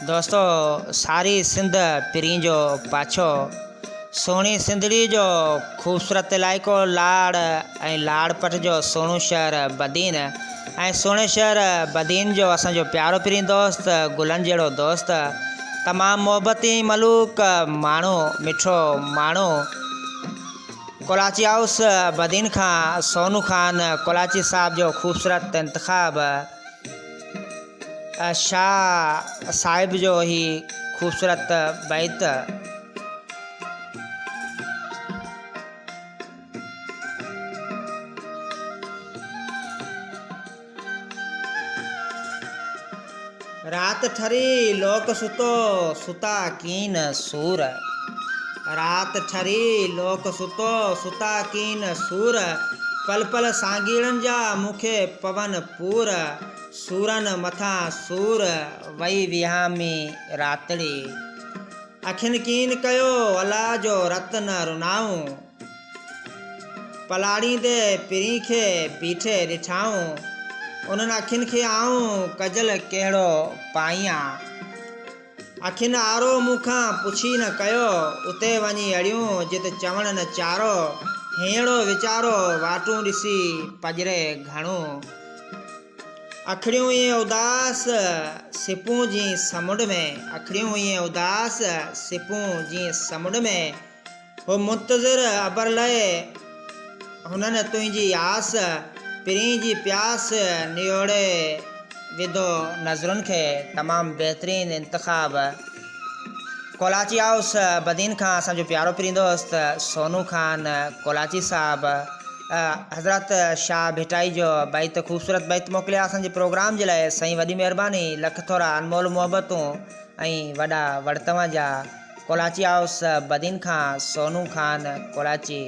दोस्तों सारी सिंध पिरी जो पाछो सोनी सिंधड़ी जो खूबसूरत इलाइक़ो लाड़ ऐं लाड़पट जो सोनू शहर बदीन ऐं सोने शहर बदीन जो असांजो प्यारो पिरी दोस्त गुलन जहिड़ो दोस्त तमामु मोहबती मलूक माण्हू मिठो माण्हू कोलाची हाउस बदीन खां सोनू खान कोलाची साहब जो खूबसूरत इंतखाब शाह साहिब जो ही खूबसूरत बैत रात ठरी लोक सुतो सुता कीन सूर रात ठरी लोक सुतो सुता कीन सूर पल पल सांगीड़न जा मुखे पवन पूर सूरन मथा सूर वही विहामी रातड़ी अखिन कीन कयो अला जो रत न रुनाऊं पलाड़ी दे पिरी खे बीठे ॾिठाऊं उन्हनि अखियुनि खे आऊं कजल कहिड़ो पाईयां अखियुनि आरो मूंखां पुछी न कयो उते वञी अड़ियूं जिते चवण न चारो हेड़ो वीचारो वाटूं ॾिसी पजरे घणो अखड़ियूं ईअं उदास सिपूं जी समुंड में अखड़ियूं ईअं उदास सिपूं जी समुंड में हो मुंतज़िर अबर लए हुननि तुंहिंजी आस पिरी जी प्यास नियोड़े विधो नज़रुनि खे तमामु बहितरीनु इंतखाब कोलाची हाउस बदीन खां असांजो प्यारो पिरी दोस्त सोनू खान कोलाची साहब हज़रत शाह भिटाई जो बैत खूबसूरत बैत मोकिलिया असांजे प्रोग्राम जे लाइ साईं वॾी महिरबानी लख थोरा अनमोल मुहबतूं ऐं वॾा वर्तव जा कोलाची हाउस बदीन खां सोनू खान कोलाची।